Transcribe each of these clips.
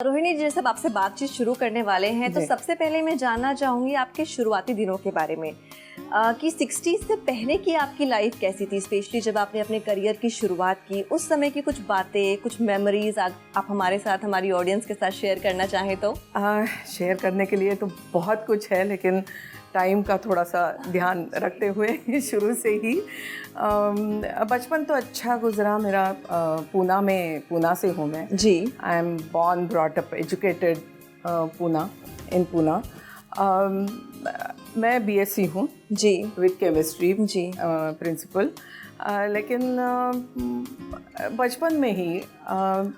रोहिणी जी, जैसे अब आपसे बातचीत शुरू करने वाले हैं तो सबसे पहले मैं जानना चाहूँगी आपके शुरुआती दिनों के बारे में कि 60s से पहले की आपकी लाइफ कैसी थी, स्पेशली जब आपने अपने करियर की शुरुआत की, उस समय की कुछ बातें, कुछ मेमोरीज आप हमारे साथ, हमारी ऑडियंस के साथ शेयर करना चाहें तो? शेयर करने के लिए तो बहुत कुछ है, लेकिन टाइम का थोड़ा सा ध्यान रखते हुए शुरू से ही बचपन तो अच्छा गुजरा मेरा। पूना से हूँ मैं जी। I am born brought up educated in Poona. मैं बीएससी हूँ जी विद केमिस्ट्री जी प्रिंसिपल। लेकिन बचपन में ही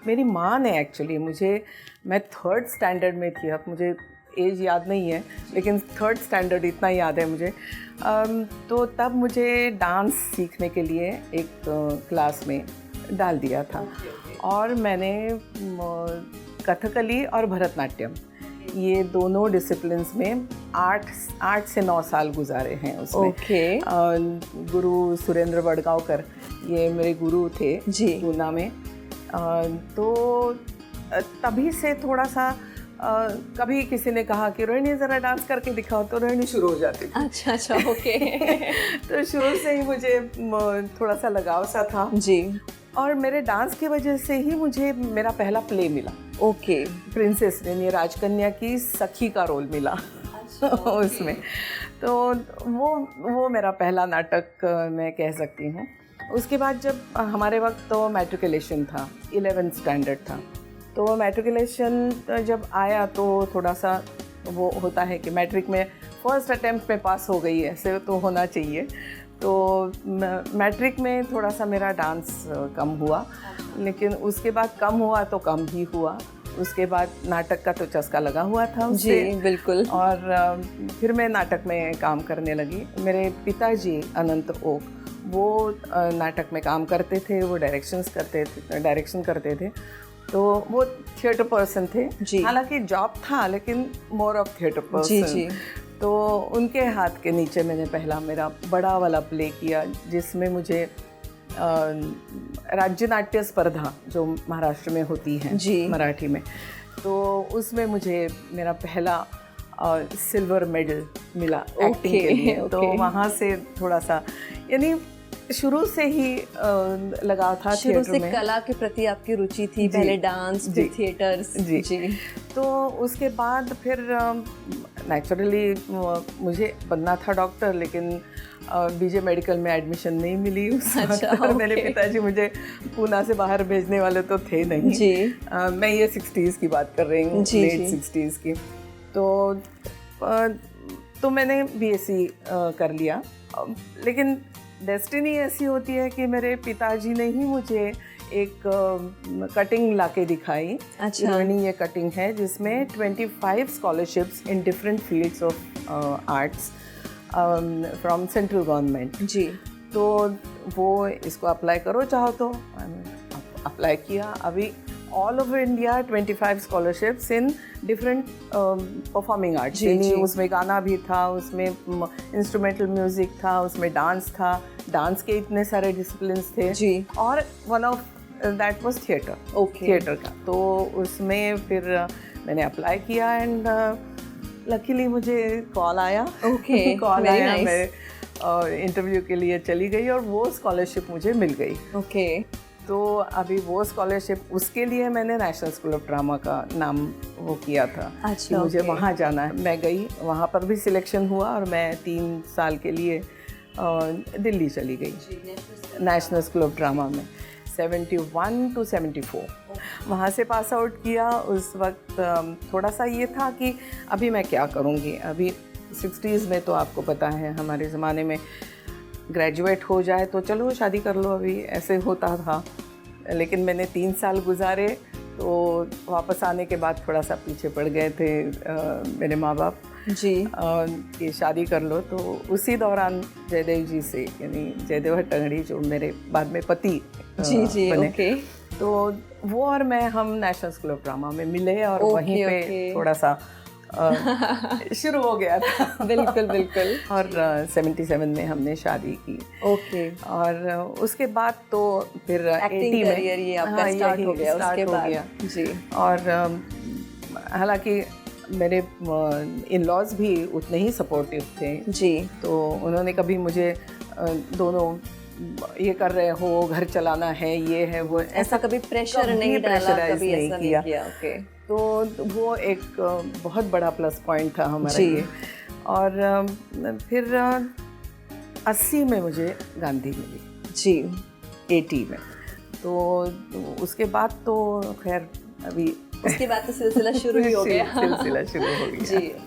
मेरी माँ ने एक्चुअली मैं 3rd स्टैंडर्ड में थी, अब मुझे एज याद नहीं है लेकिन 3rd स्टैंडर्ड इतना याद है मुझे। तो तब मुझे डांस सीखने के लिए एक क्लास में डाल दिया था। और मैंने कथकली और भरतनाट्यम, ये दोनों डिसिप्लिन्स में 8 से 9 साल गुजारे हैं उसमें। गुरु सुरेंद्र वडगांवकर ये मेरे गुरु थे जी पूना में। तो तभी से थोड़ा सा कभी किसी ने कहा कि रोहिणी ज़रा डांस करके दिखाओ, तो रोहिणी शुरू हो जाती थी। अच्छा ओके। तो शुरू से ही मुझे थोड़ा सा लगाव सा था जी। और मेरे डांस की वजह से ही मुझे मेरा पहला प्ले मिला। ओके। प्रिंसेस ने राजकन्या की सखी का रोल मिला। उसमें तो वो मेरा पहला नाटक मैं कह सकती हूँ। उसके बाद जब हमारे वक्त तो मैट्रिकुलेशन था, 11th स्टैंडर्ड था, तो मैट्रिकुलेशन जब आया तो थोड़ा सा वो होता है कि मैट्रिक में फर्स्ट अटेम्प्ट में पास हो गई, ऐसे तो होना चाहिए। तो मैट्रिक में थोड़ा सा मेरा डांस कम हुआ, लेकिन उसके बाद कम हुआ तो कम ही हुआ। उसके बाद नाटक का तो चस्का लगा हुआ था उससे। जी बिल्कुल। और फिर मैं नाटक में काम करने लगी। मेरे पिताजी अनंत ओक वो नाटक में काम करते थे, वो डायरेक्शन करते थे। तो वो थिएटर पर्सन थे, हालांकि जॉब था लेकिन मोर ऑफ थिएटर पर्सन। जी। तो उनके हाथ के नीचे मैंने पहला मेरा बड़ा वाला प्ले किया, जिसमें मुझे राज्य नाट्य स्पर्धा जो महाराष्ट्र में होती है मराठी में, तो उसमें मुझे मेरा पहला सिल्वर मेडल मिला एक्टिंग के लिए। तो वहाँ से थोड़ा सा, यानी शुरू से ही लगाव था शुरू से कला के प्रति आपकी रुचि थी, पहले डांस फिर थिएटर्स। जी। तो उसके बाद फिर नेचुरली मुझे बनना था डॉक्टर, लेकिन बीजे मेडिकल में एडमिशन नहीं मिली उस वक्त। मेरे पिताजी मुझे पूना से बाहर भेजने वाले तो थे नहीं जी। मैं ये 60s की बात कर रही हूँ, लेट 60s की। तो मैंने बीएससी कर लिया, लेकिन डेस्टिनी ऐसी होती है कि मेरे पिताजी ने ही मुझे एक कटिंग लाके दिखाई। अच्छा। ये कटिंग है जिसमें 25 scholarships in different fields of arts from central government. जी। तो वो इसको अप्लाई करो चाहो तो। अप्लाई किया। अभी all over India 25 scholarships in different performing arts, यानी उसमें गाना भी था, उसमें इंस्ट्रूमेंटल म्यूजिक था, उसमें डांस था, डांस के इतने सारे डिसिप्लिन्स थे जी। और one of that was theatre. Theatre का तो उसमें फिर मैंने अप्लाई किया एंड लकीली मुझे कॉल आया। कॉल आया, मैं इंटरव्यू के लिए चली गई और वो स्कॉलरशिप मुझे मिल गई। तो अभी वो स्कॉलरशिप, उसके लिए मैंने नेशनल स्कूल ऑफ ड्रामा का नाम वो किया था। अच्छा, कि मुझे वहाँ जाना है। मैं गई, वहाँ पर भी सिलेक्शन हुआ और मैं 3 साल के लिए दिल्ली चली गई नेशनल स्कूल ऑफ ड्रामा में 71 to 74। वहाँ से पास आउट किया। उस वक्त थोड़ा सा ये था कि अभी मैं क्या करूँगी। अभी 60s में तो आपको पता है हमारे ज़माने में ग्रेजुएट हो जाए तो चलो शादी कर लो, अभी ऐसे होता था। लेकिन मैंने 3 साल गुजारे, तो वापस आने के बाद थोड़ा सा पीछे पड़ गए थे मेरे माँ बाप जी कि शादी कर लो। तो उसी दौरान जयदेव जी से, यानी जयदेव हट्टंगड़ी जो मेरे बाद में पति जी बने, तो वो और मैं हम नेशनल स्कूल ऑफ ड्रामा में मिले और वहीं पे थोड़ा सा शुरू हो गया था। बिल्कुल बिल्कुल। और 77 में हमने शादी की। और उसके बाद तो फिर 80 में ये आपका स्टार्ट हो गया। उसके बाद जी। और हालांकि मेरे इन लॉज भी उतने ही सपोर्टिव थे जी। तो उन्होंने कभी मुझे दोनों ये कर रहे हो, घर चलाना है, ये है वो, ऐसा कभी प्रेशर नहीं डाला, प्रेशराइज कभी नहीं ऐसा किया। नहीं किया। ओके। तो वो एक बहुत बड़ा प्लस पॉइंट था हमारा जी। ये। और फिर 80 में मुझे गांधी मिली जी। 80 में। तो उसके बाद तो खैर अभी उसके बाद तो सिलसिला शुरू ही हो गया। सिलसिला शुरू हो गया। जी।